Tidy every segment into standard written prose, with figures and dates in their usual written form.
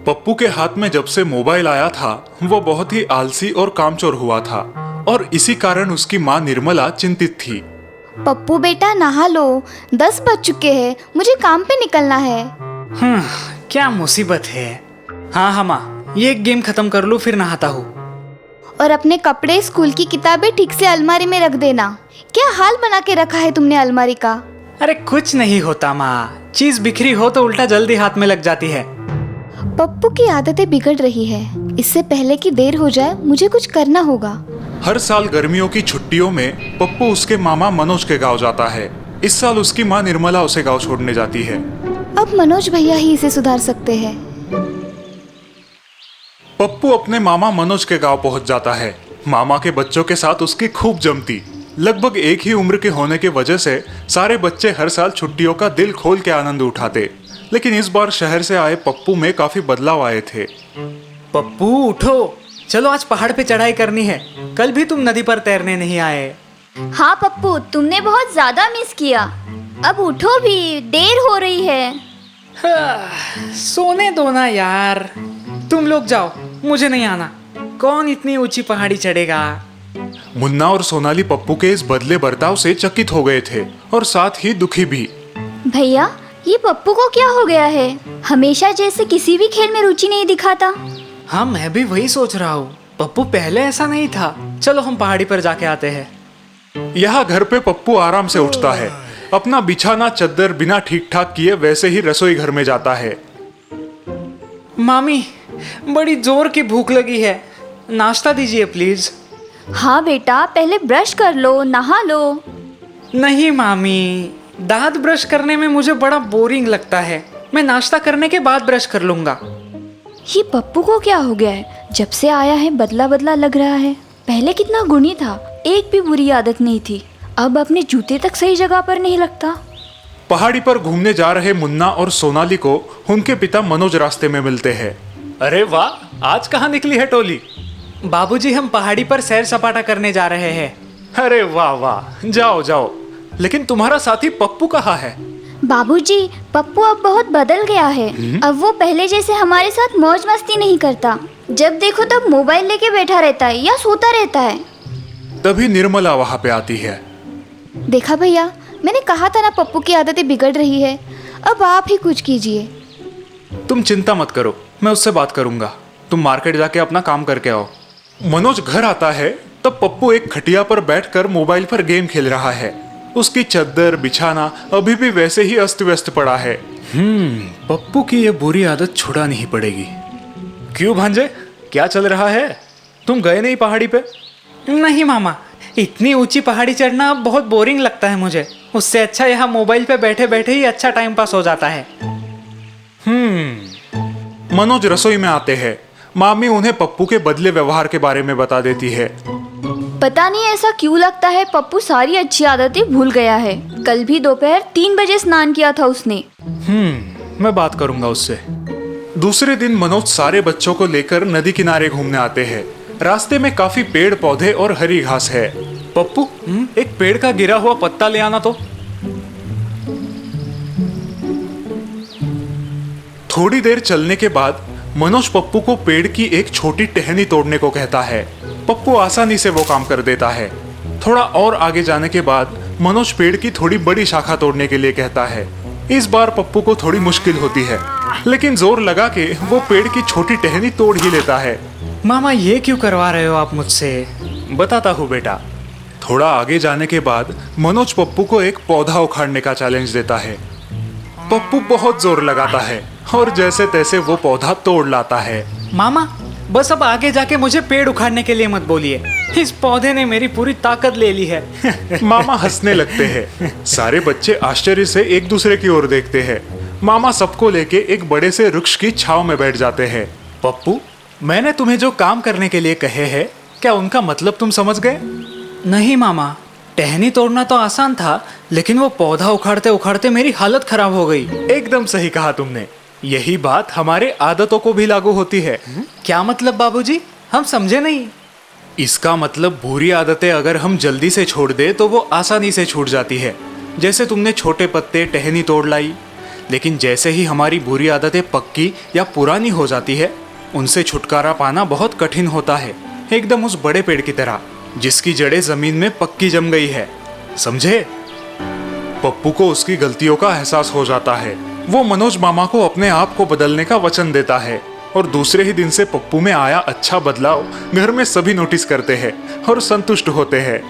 पप्पू के हाथ में जब से मोबाइल आया था वो बहुत ही आलसी और कामचोर हुआ था और इसी कारण उसकी माँ निर्मला चिंतित थी। पप्पू बेटा नहा लो, 10 बज चुके हैं, मुझे काम पे निकलना है। क्या मुसीबत है। हाँ माँ, ये एक गेम खत्म कर लूँ फिर नहाता हूँ। और अपने कपड़े, स्कूल की किताबें ठीक से अलमारी में रख देना। क्या हाल बना के रखा है तुमने अलमारी का? अरे कुछ नहीं होता माँ, चीज बिखरी हो तो उल्टा जल्दी हाथ में लग जाती है। पप्पू की आदतें बिगड़ रही है, इससे पहले कि देर हो जाए मुझे कुछ करना होगा। हर साल गर्मियों की छुट्टियों में पप्पू उसके मामा मनोज के गांव जाता है। इस साल उसकी माँ निर्मला उसे गांव छोड़ने जाती है। अब मनोज भैया ही इसे सुधार सकते हैं। पप्पू अपने मामा मनोज के गांव पहुंच जाता है। मामा के बच्चों के साथ उसकी खूब जमती। लगभग एक ही उम्र के होने की वजह से सारे बच्चे हर साल छुट्टियों का दिल खोल के आनंद उठाते। लेकिन इस बार शहर से आए पप्पू में काफी बदलाव आए थे। पप्पू उठो, चलो आज पहाड़ पे चढ़ाई करनी है। कल भी तुम नदी पर तैरने नहीं आए। हाँ पप्पू, तुमने बहुत ज्यादा मिस किया। अब उठो भी, देर हो रही है। सोने दो ना यार, तुम लोग जाओ, मुझे नहीं आना। कौन इतनी ऊंची पहाड़ी चढ़ेगा। मुन्ना और सोनाली पप्पू के इस बदले बर्ताव से चकित हो गए थे और साथ ही दुखी भी। भैया, ये पप्पू को क्या हो गया है? हमेशा जैसे किसी भी खेल में रुचि नहीं दिखाता। हाँ, मैं भी वही सोच रहा हूँ। पप्पू पहले ऐसा नहीं था। चलो हम पहाड़ी पर जाके आते हैं। यहाँ घर पे पप्पू आराम से उठता है। अपना बिछाना चद्दर बिना ठीक ठाक किए वैसे ही रसोई घर में जाता है। मामी, बड़ी जोर की भूख लगी है, नाश्ता दीजिए प्लीज। हाँ बेटा, पहले ब्रश कर लो, नहा लो। नहीं मामी, दांत ब्रश करने में मुझे बड़ा बोरिंग लगता है। मैं नाश्ता करने के बाद ब्रश कर लूंगा। ये पप्पू को क्या हो गया है? जब से आया है बदला बदला लग रहा है। पहले कितना गुणी था, एक भी बुरी आदत नहीं थी। अब अपने जूते तक सही जगह पर नहीं लगता। पहाड़ी पर घूमने जा रहे मुन्ना और सोनाली को उनके पिता मनोज रास्ते में मिलते हैं। अरे वाह, आज कहाँ निकली है टोली? बाबूजी, हम पहाड़ी पर सैर सपाटा करने जा रहे हैं। अरे वाह वाह, जाओ जाओ। लेकिन तुम्हारा साथी पप्पू कहाँ है? बाबूजी, पप्पू अब बहुत बदल गया है। अब वो पहले जैसे हमारे साथ मौज मस्ती नहीं करता। जब देखो तब मोबाइल लेके बैठा रहता है या सोता रहता है। तभी निर्मला वहाँ पे आती है। देखा भैया, मैंने कहा था ना पप्पू की आदतें बिगड़ रही है। अब आप ही कुछ कीजिए। तुम चिंता मत करो, मैं उससे बात करूंगा। तुम मार्केट जाके अपना काम करके आओ। मनोज घर आता है तब पप्पू एक खटिया पर बैठकर मोबाइल पर गेम खेल रहा है। उसकी चद्दर बिछाना अभी भी वैसे ही अस्त व्यस्त पड़ा है। पप्पू की ये बुरी आदत छुड़ा नहीं पड़ेगी। क्यों भांजे, क्या चल रहा है? तुम गए नहीं पहाड़ी पे? नहीं मामा, इतनी ऊंची पहाड़ी चढ़ना अब बहुत बोरिंग लगता है मुझे। उससे अच्छा यहाँ मोबाइल पे बैठे बैठे ही अच्छा टाइम पास हो जाता है। मनोज रसोई में आते हैं। मामी उन्हें पप्पू के बदले व्यवहार के बारे में बता देती है। पता नहीं ऐसा क्यों लगता है, पप्पू सारी अच्छी आदतें भूल गया है। कल भी दोपहर 3 बजे स्नान किया था उसने। मैं बात करूंगा उससे। दूसरे दिन मनोज सारे बच्चों को लेकर नदी किनारे घूमने आते हैं। रास्ते में काफी पेड़ पौधे और हरी घास है। पप्पू, एक पेड़ का गिरा हुआ पत्ता ले आना तो। थोड़ी देर चलने के बाद मनोज पप्पू को पेड़ की एक छोटी टहनी तोड़ने को कहता है। पप्पू आसानी से वो काम कर देता है। थोड़ा और आगे जाने के बाद मनोज पेड़ की थोड़ी बड़ी शाखा तोड़ने के लिए कहता है। इस बार पप्पू को थोड़ी मुश्किल होती है, लेकिन जोर लगा के वो पेड़ की छोटी टहनी तोड़ ही लेता है। मामा, ये क्यों करवा रहे हो आप मुझसे? बताता हूँ बेटा। थोड़ा आगे जाने के बाद मनोज पप्पू को एक पौधा उखाड़ने का चैलेंज देता है। पप्पू बहुत जोर लगाता है और जैसे तैसे वो पौधा तोड़ लाता है। मामा, बस अब आगे जाके मुझे पेड़ उखाड़ने के लिए मत बोलिए। इस पौधे ने मेरी पूरी ताकत ले ली है। मामा हंसने लगते हैं। सारे बच्चे आश्चर्य से एक दूसरे की ओर देखते हैं। मामा सबको लेके एक बड़े से वृक्ष की छांव में बैठ जाते हैं। पप्पू, मैंने तुम्हें जो काम करने के लिए कहे हैं, क्या उनका मतलब तुम समझ गए? नहीं मामा, टहनी तोड़ना तो आसान था, लेकिन वो पौधा उखाड़ते उखाड़ते मेरी हालत खराब हो गई। एकदम सही कहा तुमने। यही बात हमारे आदतों को भी लागू होती है। क्या मतलब बाबूजी? हम समझे नहीं। इसका मतलब बुरी आदतें अगर हम जल्दी से छोड़ दे तो वो आसानी से छूट जाती है। जैसे तुमने छोटे पत्ते टहनी तोड़ लाई। लेकिन जैसे ही हमारी बुरी आदतें पक्की या पुरानी हो जाती है, उनसे छुटकारा पाना बहुत कठिन होता है। एकदम उस बड़े पेड़ की तरह जिसकी जड़ें जमीन में पक्की जम गई है, समझे? पप्पू को उसकी गलतियों का एहसास हो जाता है। वो मनोज मामा को अपने आप को बदलने का वचन देता है और दूसरे ही दिन से पप्पू में आया अच्छा बदलाव घर में सभी नोटिस करते हैं और संतुष्ट होते हैं।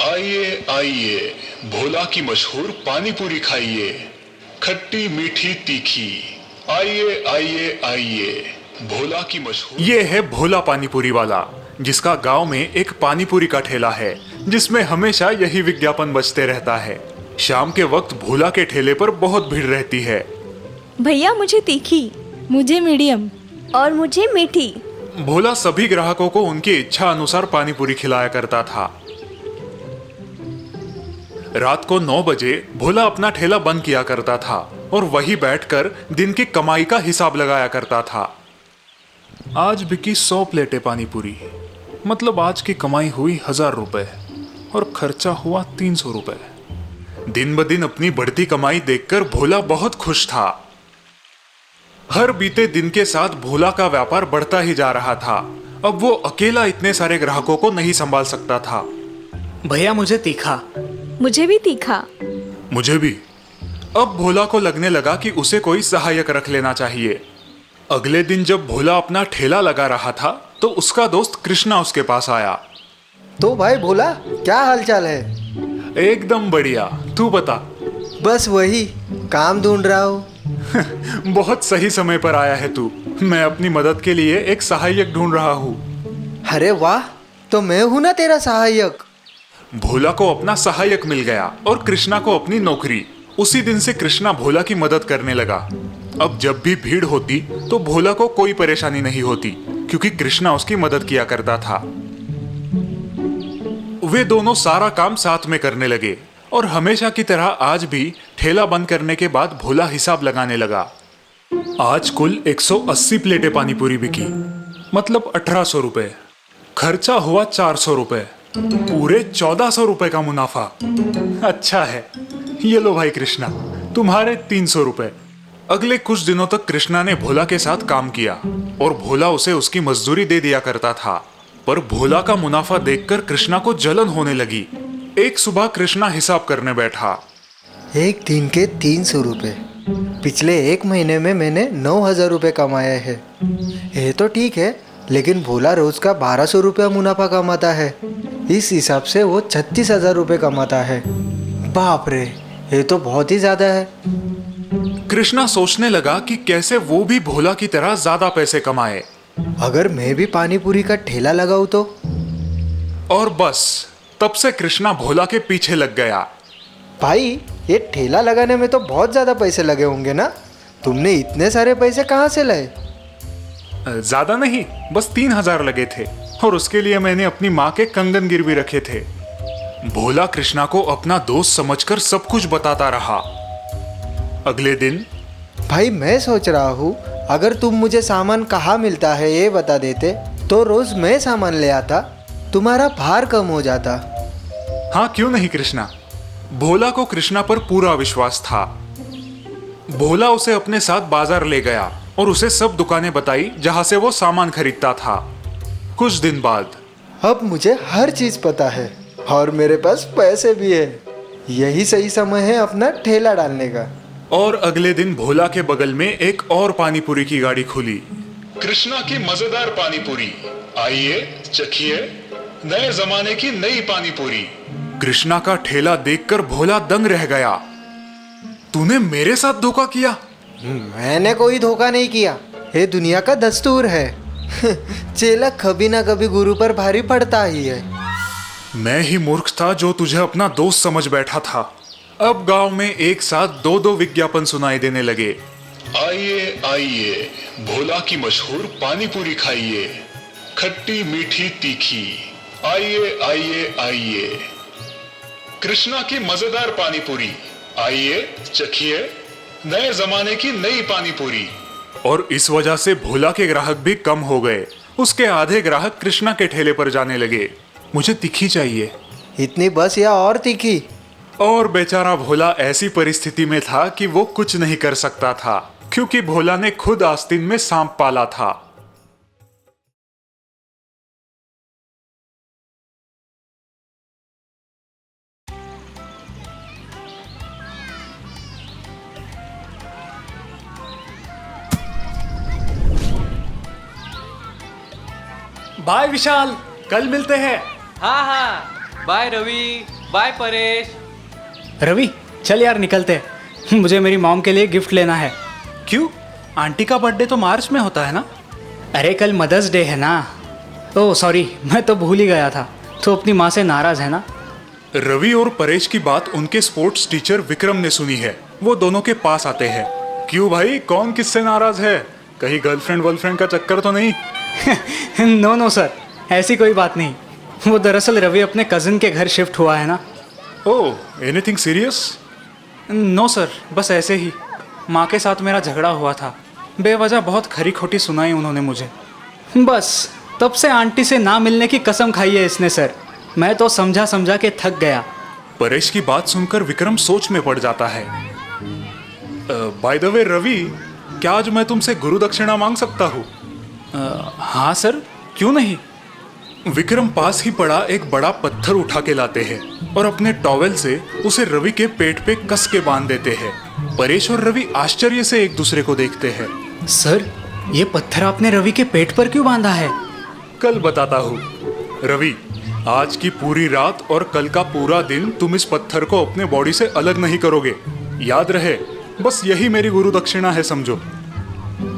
आइए आइए, भोला की मशहूर पानी पूरी खाइए, खट्टी मीठी तीखी। आइए आइए आइए, भोला की मशहूर। ये है भोला पानीपुरी वाला, जिसका गांव में एक पानीपुरी का ठेला है, जिसमें हमेशा यही विज्ञापन बजते रहता है। शाम के वक्त भोला के ठेले पर बहुत भीड़ रहती है। भैया मुझे तीखी, मुझे मीडियम और मुझे मीठी। भोला सभी ग्राहकों को उनकी इच्छा अनुसार पानीपुरी खिलाया करता था। रात को 9 बजे भोला अपना ठेला बंद किया करता था और वही बैठकर दिन की कमाई का हिसाब लगाया करता था। आज बिकी 100 प्लेटें पानीपुरी, मतलब आज की कमाई हुई 1000 रुपए और खर्चा हुआ 300 रुपए। दिन ब दिन अपनी बढ़ती कमाई देखकर भोला बहुत खुश था। हर बीते दिन के साथ भोला का व्यापार बढ़ता ही जा रहा था। अब वो अकेला इतने सारे ग्राहकों को नहीं संभाल सकता था। भैया मुझे तीखा। मुझे भी तीखा। मुझे भी। अब भोला को लगने लगा कि उसे कोई सहायक रख लेना चाहिए। अगले दिन जब भोला अपना ठेला लगा रहा था तो उसका दोस्त कृष्णा उसके पास आया। तो भाई भोला, क्या हालचाल है? एकदम बढ़िया, तू बता। बस वही काम ढूंढ रहा हूँ। बहुत सही समय पर आया है तू। मैं अपनी मदद के लिए एक सहायक ढूंढ रहा हूँ। अरे वाह, तो मैं हूं ना तेरा सहायक। भोला को अपना सहायक मिल गया और कृष्णा को अपनी नौकरी। उसी दिन से कृष्णा भोला की मदद करने लगा। अब जब भी भीड़ होती तो भोला को कोई परेशानी नहीं होती, क्योंकि कृष्णा उसकी मदद किया करता था। वे दोनों सारा काम साथ में करने लगे और हमेशा की तरह आज भी ठेला बंद करने के बाद भोला हिसाब लगाने लगा। आज कुल 180 प्लेटें पानीपुरी बिकी, मतलब 1800 रुपए। खर्चा हुआ 400 रुपए, पूरे 1400 रुपए का मुनाफा। अच्छा है, ये लो भाई कृष्णा, तुम्हारे 300 रुपए। अगले कुछ दिनों तक कृष्णा ने भोला के साथ काम किया और भोला उसे उसकी मजदूरी दे दिया करता था। पर भोला का मुनाफा देखकर कृष्णा को जलन होने लगी। एक सुबह कृष्णा हिसाब करने बैठा। एक दिन के 300 रुपये, पिछले एक महीने में मैंने 9000 रुपये कमाए हैं। ये तो ठीक है, लेकिन भोला रोज का 1200 रुपया मुनाफा कमाता है। इस हिसाब से वो 36,000 रुपये कमाता है। बाप रे, ये तो बहुत ही ज्यादा है। कृष्णा सोचने लगा कि कैसे वो भी भोला की तरह ज्यादा पैसे कमाए। अगर मैं भी पानीपुरी का ठेला लगाऊं तो? और बस तब से कृष्णा भोला के पीछे लग गया। भाई, ये ठेला लगाने में तो बहुत ज़्यादा पैसे लगे होंगे ना? तुमने इतने सारे पैसे कहाँ से लाए? ज्यादा नहीं, बस 3000 लगे थे और उसके लिए मैंने अपनी माँ के कंगन गिरवी रखे थे। भोला कृष्णा को अपना दोस्त समझकर सब कुछ बताता रहा। अगले दिन, भाई मैं सोच रहा हूँ अगर तुम मुझे सामान कहाँ मिलता है ये बता देते तो रोज मैं सामान ले आता, तुम्हारा भार कम हो जाता। हाँ क्यों नहीं कृष्णा। भोला को कृष्णा पर पूरा विश्वास था। भोला उसे अपने साथ बाजार ले गया और उसे सब दुकानें बताई जहां से वो सामान खरीदता था। कुछ दिन बाद, अब मुझे हर चीज पता है और मेरे पास पैसे भी है। यही सही समय है अपना ठेला डालने का। और अगले दिन भोला के बगल में एक और पानीपुरी की गाड़ी खुली। कृष्णा की मजेदार पानीपुरी, आइए चखिए, नए जमाने की नई पानीपुरी। कृष्णा का ठेला देखकर भोला दंग रह गया। तूने मेरे साथ धोखा किया? मैंने कोई धोखा नहीं किया, ये दुनिया का दस्तूर है। चेला कभी ना कभी गुरु पर भारी पड़ता ही है। मैं ही मूर्ख था जो तुझे अपना दोस्त समझ बैठा था। अब गांव में एक साथ 2-2 विज्ञापन सुनाई देने लगे। आइए आइए, भोला की मशहूर पानीपुरी खाइए, खट्टी मीठी तीखी। आइए आइए आइए, कृष्णा की मजेदार पानीपुरी, आइए चखिए, नए जमाने की नई पानीपुरी। और इस वजह से भोला के ग्राहक भी कम हो गए उसके आधे ग्राहक कृष्णा के ठेले पर जाने लगे। मुझे तीखी चाहिए। इतनी बस या और तीखी? और बेचारा भोला ऐसी परिस्थिति में था कि वो कुछ नहीं कर सकता था, क्योंकि भोला ने खुद आस्तीन में सांप पाला था। बाय विशाल, कल मिलते हैं। हाँ हाँ, बाय रवि, बाय परेश। रवि चल यार निकलते हैं, मुझे मेरी मॉम के लिए गिफ्ट लेना है। क्यों? आंटी का बर्थडे तो मार्च में होता है ना? अरे कल मदर्स डे है ना। ओह सॉरी, मैं तो भूल ही गया था। तो अपनी माँ से नाराज है ना? रवि और परेश की बात उनके स्पोर्ट्स टीचर विक्रम ने सुनी है। वो दोनों के पास आते हैं। क्यों भाई, कौन किससे नाराज है? कहीं गर्लफ्रेंड वर्लफ्रेंड का चक्कर तो नहीं? नो नो सर, ऐसी कोई बात नहीं। वो दरअसल रवि अपने कज़न के घर शिफ्ट हुआ है ना। ओह, एनीथिंग सीरियस? नो सर, बस ऐसे ही। माँ के साथ मेरा झगड़ा हुआ था। बेवजह बहुत खरी खोटी सुनाई उन्होंने मुझे। बस तब से आंटी से ना मिलने की कसम खाई है इसने सर। मैं तो समझा समझा के थक गया। परेश की बात सुनकर विक्रम सोच में पड़ जाता है। बाय द वे रवि, क्या आज मैं तुमसे गुरु दक्षिणा मांग सकता हूँ? हाँ सर, क्यों नहीं। विक्रम पास ही पड़ा एक बड़ा पत्थर उठा के लाते हैं और अपने टॉवेल से उसे रवि के पेट पे कस के बांध देते हैं। परेश और रवि आश्चर्य से एक दूसरे को देखते हैं। सर, ये पत्थर आपने रवि के पेट पर क्यों बांधा है? कल बताता हूँ। रवि, आज की पूरी रात और कल का पूरा दिन तुम इस पत्थर को अपने बॉडी से अलग नहीं करोगे। याद रहे, बस यही मेरी गुरु दक्षिणा है, समझो।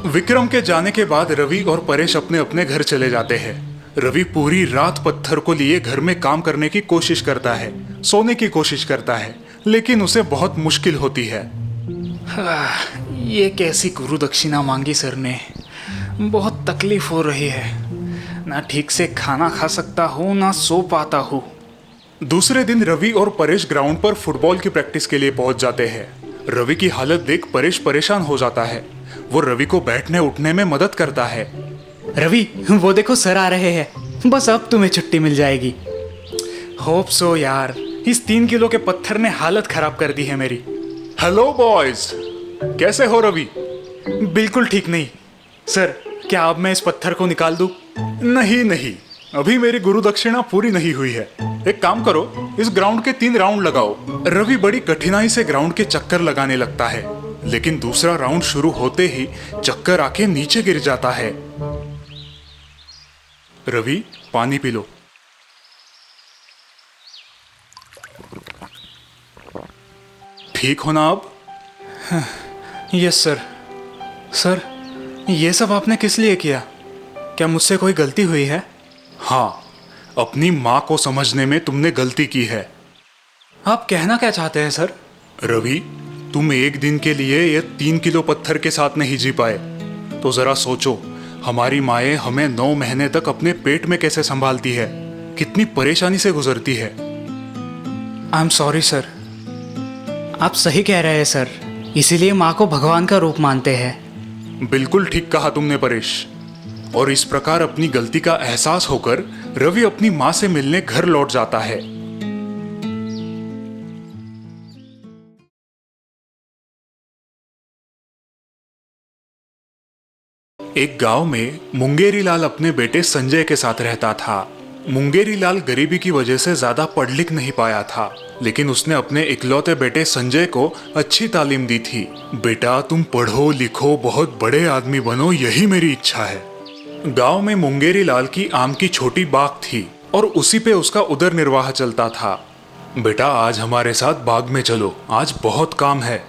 विक्रम के जाने के बाद रवि और परेश अपने अपने घर चले जाते हैं। रवि पूरी रात पत्थर को लिए घर में काम करने की कोशिश करता है, सोने की कोशिश करता है, लेकिन उसे बहुत मुश्किल होती है। ये कैसी गुरु दक्षिणा मांगी सर ने। बहुत तकलीफ हो रही है। ना ठीक से खाना खा सकता हूँ, ना सो पाता हूँ। दूसरे दिन रवि और परेश ग्राउंड पर फुटबॉल की प्रैक्टिस के लिए पहुंच जाते हैं। रवि की हालत देख परेश परेशान हो जाता है। वो रवि को बैठने उठने में मदद करता है। रवि, वो देखो सर आ रहे हैं। बस अब तुम्हें छुट्टी मिल जाएगी। होप सो यार। इस 3 किलो के पत्थर ने हालत खराब कर दी है मेरी। हेलो बॉयज, कैसे हो रवि? बिल्कुल ठीक नहीं सर। क्या अब मैं इस पत्थर को निकाल दूं? नहीं नहीं, अभी मेरी गुरु दक्षिणा पूरी नहीं हुई है। एक काम करो, इस ग्राउंड के 3 राउंड लगाओ। रवि बड़ी कठिनाई से ग्राउंड के चक्कर लगाने लगता है, लेकिन दूसरा राउंड शुरू होते ही चक्कर आके नीचे गिर जाता है। रवि, पानी पी लो। ठीक हो ना अब? Yes sir. सर, ये सब आपने किस लिए किया? क्या मुझसे कोई गलती हुई है? हाँ, अपनी माँ को समझने में तुमने गलती की है। आप कहना क्या चाहते हैं सर? रवि, तुम एक दिन के लिए ये 3 किलो पत्थर के साथ नहीं जी पाए, तो जरा सोचो, हमारी माएँ हमें 9 महीने तक अपने पेट में कैसे संभालती है, कितनी परेशानी से गुजरती है। I am sorry sir. आप सही कह रहे हैं सर। इसीलिए माँ को भगवान का रूप मानते हैं। बिल्कुल ठीक कहा तुमने परेश। और इस प्रकार अपनी गलती का एहसास होकर रवि अपनी माँ से मिलने घर लौट जाता है। एक गांव में मुंगेरी लाल अपने बेटे संजय के साथ रहता था। मुंगेरी लाल गरीबी की वजह से ज्यादा पढ़ लिख नहीं पाया था, लेकिन उसने अपने इकलौते बेटे संजय को अच्छी तालीम दी थी। बेटा, तुम पढ़ो लिखो, बहुत बड़े आदमी बनो, यही मेरी इच्छा है। गांव में मुंगेरी लाल की आम की छोटी बाग थी और उसी पे उसका उदर निर्वाह चलता था। बेटा, आज हमारे साथ बाग में चलो, आज बहुत काम है।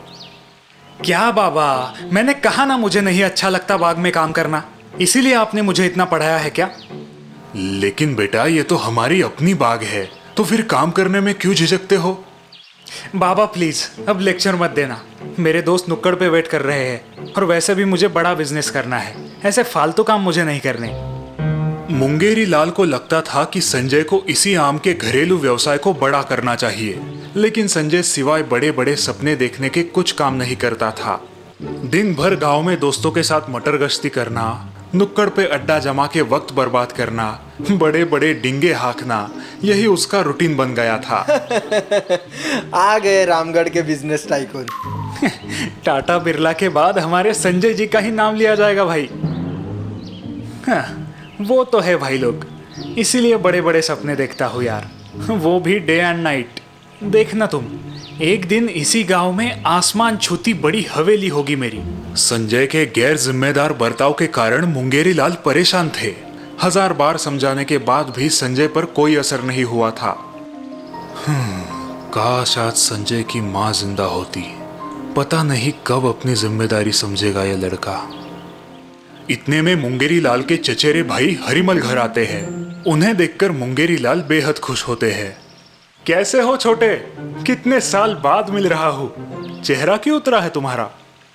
क्या बाबा, मैंने कहा ना मुझे नहीं अच्छा लगता बाग में काम करना। इसीलिए आपने मुझे इतना पढ़ाया है क्या? लेकिन बेटा, ये तो हमारी अपनी बाग है, तो फिर काम करने में क्यों झिझकते हो? बाबा प्लीज अब लेक्चर मत देना। मेरे दोस्त नुक्कड़ पे वेट कर रहे हैं और वैसे भी मुझे बड़ा बिजनेस करना है। ऐसे फालतू काम मुझे नहीं करने। मुंगेरी लाल को लगता था कि संजय को इसी आम के घरेलू व्यवसाय को बड़ा करना चाहिए, लेकिन संजय सिवाय बड़े बड़े सपने देखने के कुछ काम नहीं करता था। दिन भर गांव में दोस्तों के साथ मटर गश्ती करना, नुक्कड़ पे अड्डा जमा के वक्त बर्बाद करना, बड़े बड़े डिंगे हाँकना, यही उसका रूटीन बन गया था। आ गए रामगढ़ के बिजनेस टाइकून। टाटा बिरला के बाद हमारे संजय जी का ही नाम लिया जाएगा भाई। हाँ, वो तो है भाई लोग, इसीलिए बड़े बड़े सपने देखता हूँ यार, वो भी डे एंड नाइट। देखना तुम, एक दिन इसी गांव में आसमान छूती बड़ी हवेली होगी मेरी। संजय के गैर जिम्मेदार बर्ताव के कारण मुंगेरी लाल परेशान थे। 1000 बार समझाने के बाद भी संजय पर कोई असर नहीं हुआ था। काश आज संजय की माँ जिंदा होती, पता नहीं कब अपनी जिम्मेदारी समझेगा यह लड़का। इतने में मुंगेरी लाल के चचेरे भाई हरिमल घर आते हैं। उन्हें देखकर मुंगेरी लाल बेहद खुश होते हैं। कैसे हो छोटे, कितने साल बाद मिल रहा हूँ, चेहरा क्यों उतरा है तुम्हारा?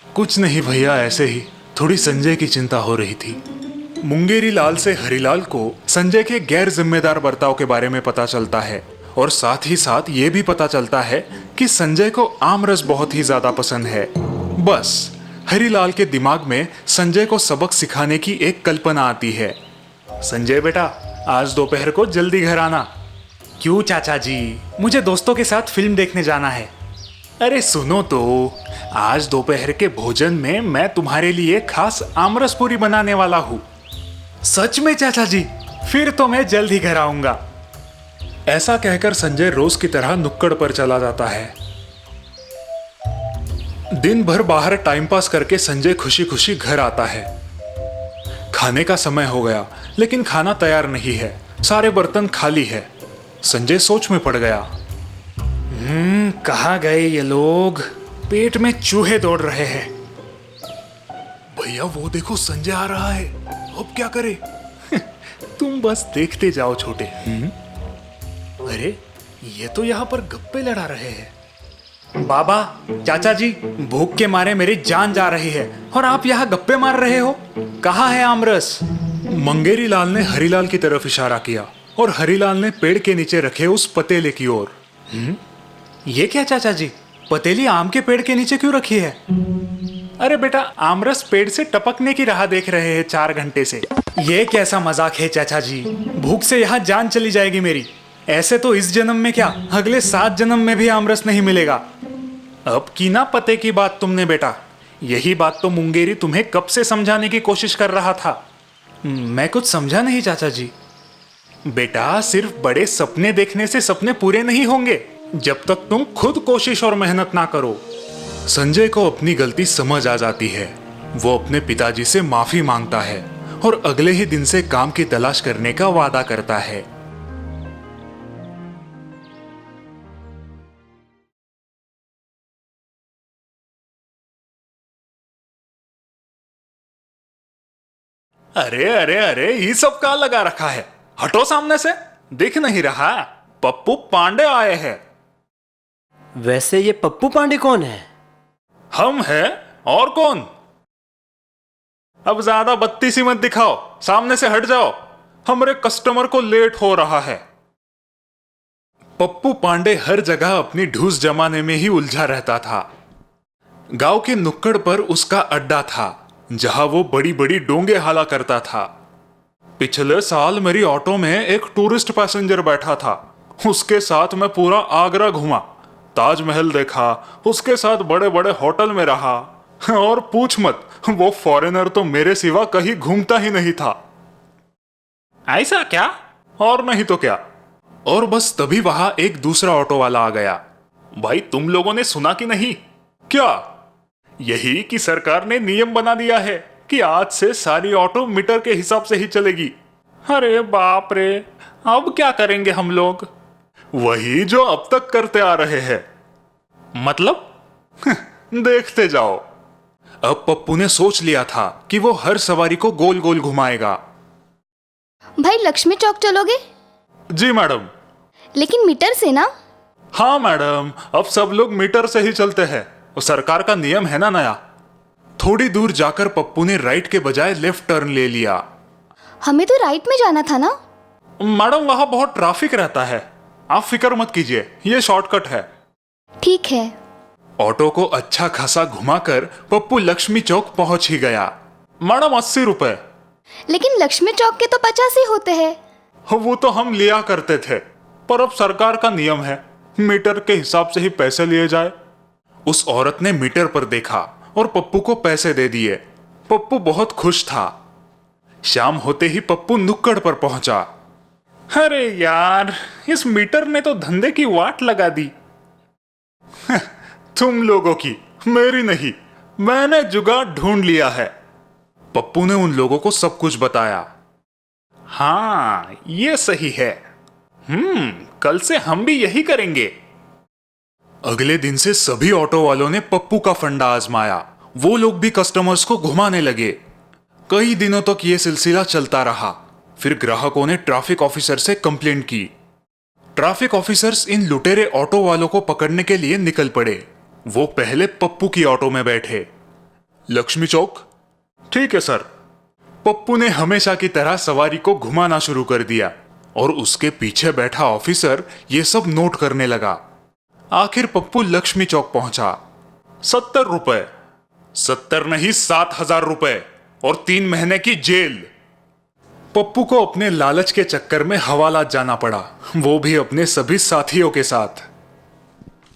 कुछ नहीं भैया, ऐसे ही थोड़ी संजय की चिंता हो रही थी। मुंगेरी लाल से हरिलाल को संजय के गैर जिम्मेदार बर्ताव के बारे में पता चलता है और साथ ही साथ ये भी पता चलता है कि संजय को आम रस बहुत ही ज्यादा पसंद है। बस हरिलाल के दिमाग में संजय को सबक सिखाने की एक कल्पना आती है। संजय बेटा, आज दोपहर को जल्दी घर आना। क्यों चाचा जी, मुझे दोस्तों के साथ फिल्म देखने जाना है। अरे सुनो तो, आज दोपहर के भोजन में मैं तुम्हारे लिए खास आमरस पूरी बनाने वाला हूँ। सच में चाचा जी? फिर तो मैं जल्द ही घर आऊंगा। ऐसा कहकर संजय रोज की तरह नुक्कड़ पर चला जाता है। दिन भर बाहर टाइम पास करके संजय खुशी खुशी घर आता है। खाने का समय हो गया, लेकिन खाना तैयार नहीं है, सारे बर्तन खाली है। संजय सोच में पड़ गया। कहाँ गए ये लोग? पेट में चूहे दौड़ रहे हैं। भैया वो देखो, संजय आ रहा है, अब क्या करे? तुम बस देखते जाओ छोटे। अरे ये तो यहाँ पर गप्पे लड़ा रहे हैं। बाबा, चाचा जी, भूख के मारे मेरी जान जा रही है और आप यहाँ गप्पे मार रहे हो। कहाँ है आमरस? मंगेरी लाल ने हरिलाल की तरफ इशारा किया और हरिलाल ने पेड़ के नीचे रखे उस पतेले की ओर। ये क्या चाचा जी, पतेली आम के पेड़ के नीचे क्यों रखी है? अरे बेटा, आमरस पेड़ से टपकने की राह देख रहे हैं 4 घंटे से। ये कैसा मजाक है चाचा जी, भूख से यहाँ जान चली जाएगी मेरी। ऐसे तो इस जन्म में क्या, अगले 7 जन्म में भी आमरस नहीं मिलेगा। अब की ना पते की बात तुमने बेटा, यही बात तो मुंगेरी तुम्हें कब से समझाने की कोशिश कर रहा था। मैं कुछ समझा नहीं चाचा जी। बेटा, सिर्फ बड़े सपने देखने से सपने पूरे नहीं होंगे जब तक तुम खुद कोशिश और मेहनत ना करो। संजय को अपनी गलती समझ आ जाती है। वो अपने पिताजी से माफी मांगता है और अगले ही दिन से काम की तलाश करने का वादा करता है। अरे अरे अरे, ये सब क्या लगा रखा है? हटो सामने से, दिख नहीं रहा? पप्पू पांडे आए हैं। वैसे ये पप्पू पांडे कौन है? हम हैं, और कौन? अब ज्यादा बत्तीसी मत दिखाओ, सामने से हट जाओ, हमारे कस्टमर को लेट हो रहा है। पप्पू पांडे हर जगह अपनी ढूस जमाने में ही उलझा रहता था। गांव के नुक्कड़ पर उसका अड्डा था, जहां वो बड़ी बड़ी डोंगे हाला करता था। पिछले साल मेरी ऑटो में एक टूरिस्ट पैसेंजर बैठा था। उसके साथ मैं पूरा आगरा घूमा, ताजमहल देखा, उसके साथ बड़े बड़े होटल में रहा, और पूछ मत, वो फॉरेनर तो मेरे सिवा कहीं घूमता ही नहीं था। ऐसा क्या? और नहीं तो क्या। और बस तभी वहां एक दूसरा ऑटो वाला आ गया। भाई, तुम लोगों ने सुना कि नहीं? क्या? यही कि सरकार ने नियम बना दिया है कि आज से सारी ऑटो मीटर के हिसाब से ही चलेगी। अरे बाप रे, अब क्या करेंगे हम लोग? वही जो अब तक करते आ रहे हैं। मतलब? देखते जाओ। अब पप्पू ने सोच लिया था कि वो हर सवारी को गोल गोल घुमाएगा। भाई, लक्ष्मी चौक चलोगे? जी मैडम। लेकिन मीटर से ना? हाँ मैडम, अब सब लोग मीटर से ही चलते हैं, वो सरकार का नियम है ना नया। थोड़ी दूर जाकर पप्पू ने राइट के बजाय लेफ्ट टर्न ले लिया। हमें तो राइट में जाना था ना? मैडम, वहां बहुत ट्रैफिक रहता है, आप फिक्र मत कीजिए, ये शॉर्टकट है। ठीक है। ऑटो को अच्छा खासा घुमाकर पप्पू लक्ष्मी चौक पहुंच ही गया। मैडम 80 रुपए। लेकिन लक्ष्मी चौक के तो 50 ही होते हैं। वो तो हम लिया करते थे, पर अब सरकार का नियम है मीटर के हिसाब से ही पैसे लिए जाए। उस औरत ने मीटर पर देखा और पप्पू को पैसे दे दिए। पप्पू बहुत खुश था। शाम होते ही पप्पू नुक्कड़ पर पहुंचा। अरे यार, इस मीटर ने तो धंधे की वाट लगा दी। तुम लोगों की, मेरी नहीं। मैंने जुगाड़ ढूंढ लिया है। पप्पू ने उन लोगों को सब कुछ बताया। हाँ, ये सही है। कल से हम भी यही करेंगे। अगले दिन से सभी ऑटो वालों ने पप्पू का फंडा आजमाया। वो लोग भी कस्टमर्स को घुमाने लगे। कई दिनों तक ये सिलसिला चलता रहा। फिर ग्राहकों ने ट्रैफिक ऑफिसर से कंप्लेंट की। ट्रैफिक ऑफिसर्स इन लुटेरे ऑटो वालों को पकड़ने के लिए निकल पड़े। वो पहले पप्पू की ऑटो में बैठे। लक्ष्मी चौक? ठीक है सर। पप्पू ने हमेशा की तरह सवारी को घुमाना शुरू कर दिया और उसके पीछे बैठा ऑफिसर ये सब नोट करने लगा। आखिर पप्पू लक्ष्मी चौक पहुंचा। 70 रुपए। 70 नहीं, 7,000 रुपए और 3 महीने की जेल। पप्पू को अपने लालच के चक्कर में हवालात जाना पड़ा, वो भी अपने सभी साथियों के साथ।